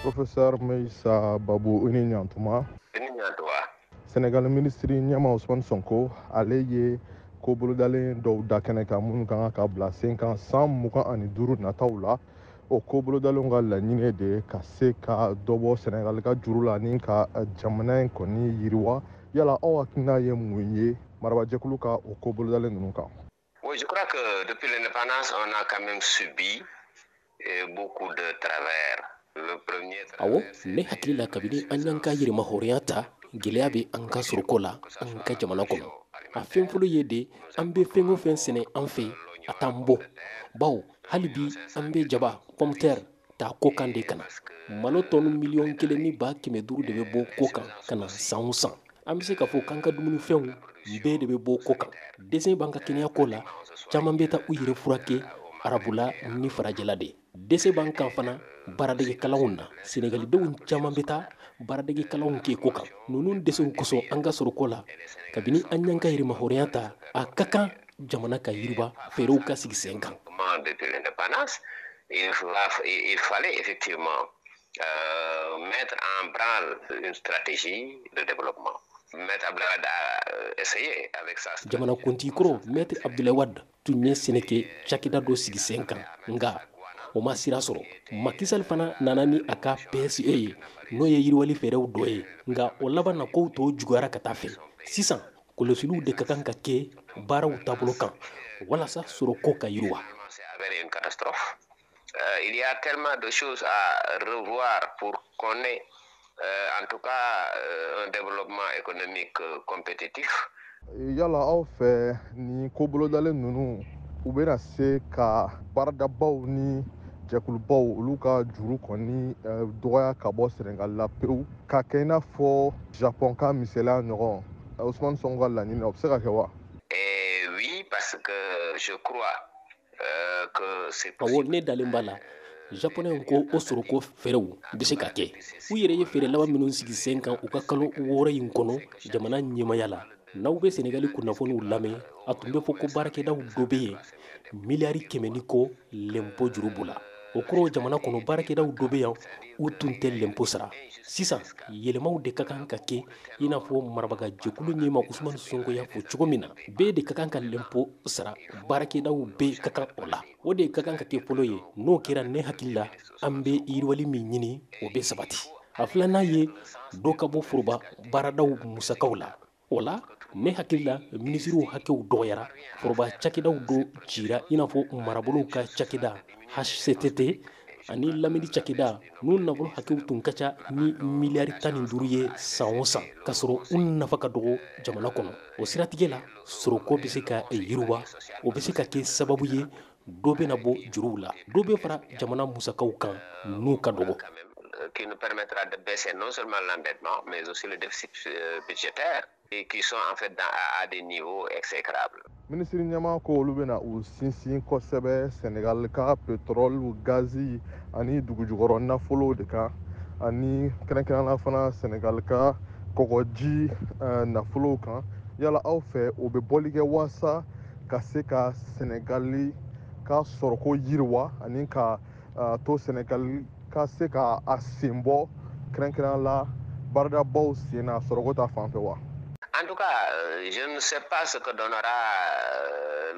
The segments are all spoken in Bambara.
Professeur Meissa Babou Uninyantuma. Sénégal ministre Nyama Ousmane Sonko ale ye ko bolodalen dɔw da kɛnɛ kan minnu kan ka bila sen kan san 25 nataw la o ko bolodalenw ka laɲini de ye ka se ka dɔ bɔ Sénégal ka juru la ni ka jamana in kɔni yiriwa yala aw hakilina ye mun ye marabajɛkulu ka o ko bolodalen ninnu kan? Oui, je crois que depuis l'indépendance, on a quand même subi beaucoup de travers. Awo ne hakili la kabini an y'an ka yɛrɛma hɔrɔnya ta gɛlɛya bɛ an ka soroko la an ka jamana kɔnɔ a fɛn fɔlɔ ye de an bɛ fɛn o fɛn sɛnɛ an fɛ a t'an bɔ bawo hali bi an bɛ jaba pomme de terre ta ko kan de kana malo tɔnu 1,500,000 de bɛ bɔ ko kan ka na san o san an bɛ se ka fɔ k'an ka dumunifɛnw bɛɛ de bɛ bɔ ko kan dɛsɛ b'an ka kɛnɛya ko la caman bɛ taa u yɛrɛ furakɛ arabula ni farajɛla de dɛsɛ b'an kan fana baaradege kalanw na Sénégalidenw caman bɛ taa baaradege kalanw kɛ ko kan ninnu dɛsɛw kosɔn an ka soroko la kabini an y'an ka yɛrɛma hɔrɔnya ta a ka kan jamana ka yiriba fɛɛrɛw ka sigi sen kan. Depuis l'indépendance, il fallait effectivement mettre en branle une stratégie de développement. Maître Abdoulaye Wade a essayé avec ça. Jamana kuntigi kɔrɔ Maître Abdoulaye Wade tun ye sɛnɛ kɛ cakɛda dɔ sigi sen kan nka o ma sira sɔrɔ. Macky Sall fana nana ni a ka PSE ye n'o ye yiriwali fɛɛrɛw dɔ ye nka o laban na kow tɔ juguyara ka taa fɛ sisan kɔlɔsiliw de ka kan ka kɛ baaraw taabolo kan walasa soroko ka yiriwa. Une catastrophe. Il y a tellement de choses à revoir pour qu'on ait en tout cas un développement économique compétitif. Yala aw fɛ ni ko bolodalen ninnu u bɛna se ka baaradabaw ni jɛkulubaw olu ka juru kɔni dɔgɔya ka bɔ Sénégal la pewu ka kɛ i n'a fɔ Japon ka misaliya ɲɔgɔn Ousmane Sonko ka laɲini o bɛ se ka kɛ wa? Oui, parce que je crois que c'est possible. Awo ne dalen b'a la japonais ko o soroko fɛɛrɛw bɛ se ka kɛ u yɛrɛ ye fɛɛrɛ laban minnu sigi sen kan u ka kalo 6 in kɔnɔ jamana ɲɛmaya la n'aw bɛ Sénégali kunnafoniw lamɛn a tun bɛ fɔ ko baarakɛdaw dɔ bɛ yen miliyari 100 ni kɔ lɛnpo juru b'u la o kɔrɔ jamana kɔnɔ baarakɛdaw dɔ bɛ yan u tun tɛ lɛnpo sara sisan yɛlɛmaw de ka kan ka kɛ i n'a fɔ marabagajɛkulu ɲɛma Ousmane Sonko y'a fɔ cogo min na bɛɛ de ka kan ka lɛnpo sara baarakɛdaw bɛɛ ka kan o la o de ka kan ka kɛ fɔlɔ ye n'o kɛra ne hakili la an bɛ yiriwali min ɲini o bɛ sabati a filanan ye dɔ ka bɔ foroba baaradaw musakaw la o la ne hakili la minisiriw hakɛw dɔgɔyara foroba cakɛdaw dɔ cira i n'a fɔ marabolow ka cakɛda HCTT ani lamini cakɛda n'u nafolo hakɛw tun ka ca ni miliyari 15 ye san o san ka sɔrɔ u nafa ka dɔgɔ jamana kɔnɔ o siratigɛ la soroko bɛ se ka yiriwa o bɛ se ka kɛ sababu ye dɔ bɛna bɔ juruw la dɔ bɛ fara jamana musakaw kan n'u ka dɔgɔ. Qui nous permettra de baisser non seulement l'endettement, mais aussi le déficit budgétaire, et qui sont en fait à des niveaux exécrables. Ministre ɲɛma ko olu bɛna u sinsin kosɛbɛ Sénégal ka pétrole gazi ani dugujukɔrɔ nafolo de kan ani kɛrɛnkɛrɛnnenya fana Sénégal ka kɔgɔji nafolo kan yala aw fɛ o bɛ bɔli kɛ waasa ka se ka Sénégali ka sɔrɔko yiriwa ani ka to Sénégal ka se ka a sen bɔ kɛrɛnkɛrɛnnenya la baaradabaw sen na sɔrɔko ta fan fɛ wa? En tout cas, je ne sais pas ce que donnera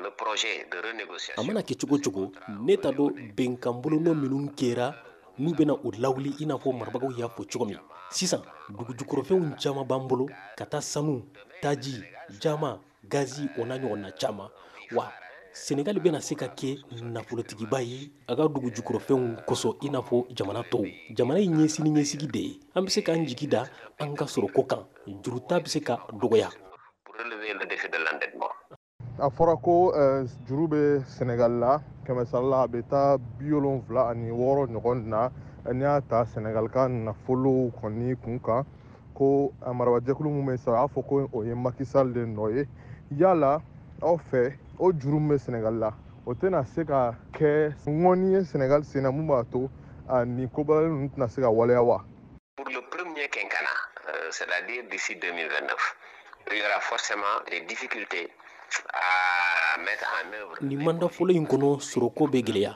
le projet de renégociation. A mana kɛ cogo cogo ne t'a dɔn bɛnkan bolonɔ minnu kɛra n'u bɛna o lawuli i n'a fɔ marabagaw y'a fɔ cogo min sisan dugujukɔrɔfɛnw caman b'an bolo ka taa sanu taji jama gazi o n'a ɲɔgɔn na caman wa Sénégal bɛna se ka kɛ nafolotigiba ye a ka dugujukɔrɔfɛnw kosɔn i n'a fɔ jamana tɔw jamana ye ɲɛsigi de ye an bɛ se k'an jigi da an ka soroko kan juruta bɛ se ka dɔgɔya. Pour relever le défi de l'endettement. A fɔra ko juru bɛ Sénégal la kɛmɛ sara la a bɛ taa 76 ɲɔgɔn na n'i y'a ta Sénégal ka nafolo kɔni kun kan ko marabajɛkulu min bɛ sa a y'a fɔ ko o ye Macky Sall de nɔ ye yala aw fɛ o juru min bɛ Sénégal la o tɛna se ka kɛ ŋɔni ye Sénégal sen na mun b'a to nin kobalalen ninnu tɛna se ka waleya wa? Pour le premier quinquennat, c'est-à-dire d'ici 2029, il y aura forcément des difficultés à mettre en œuvre. Ni manda fɔlɔ in kɔnɔ soroko bɛ gɛlɛya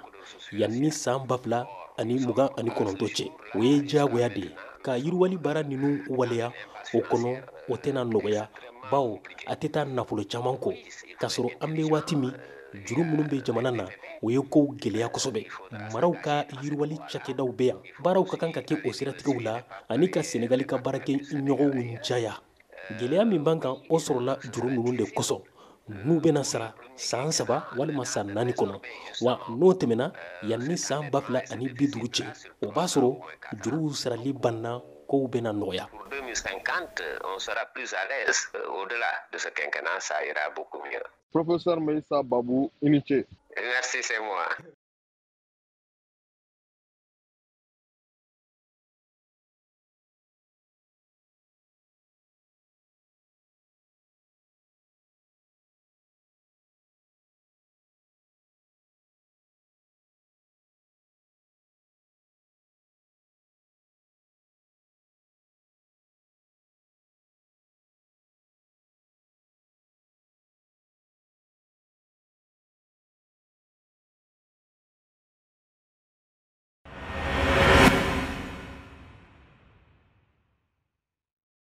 yanni san 2000 2029 cɛ o ye diyagoya de ye ka yiriwali baara ninu waleya o kɔnɔ o tɛna nɔgɔya bawo a tɛ taa nafolo caman kɔ k'a sɔrɔ an bɛ waati min juru minnu bɛ jamana na o ye kow gɛlɛya kosɛbɛ maraw ka yiriwali cakɛdaw bɛ yan baaraw ka kan ka kɛ o siratigɛw la ani ka Senegali ka baarakɛ ɲɔgɔnw caya gɛlɛya min b'an kan o sɔrɔla juru ninnu de kosɔn n'u bɛna sara san 3 walima san 4 kɔnɔ wa n'o tɛmɛna yanni san 2050 cɛ o b'a sɔrɔ juruw sarali banna kow bɛna nɔgɔya. Pour 2050, on sera plus à l'aise. Au-delà de ce quinquennat, ça ira beaucoup mieux. Professeur Meissa Babou, Initié. Merci, c'est moi.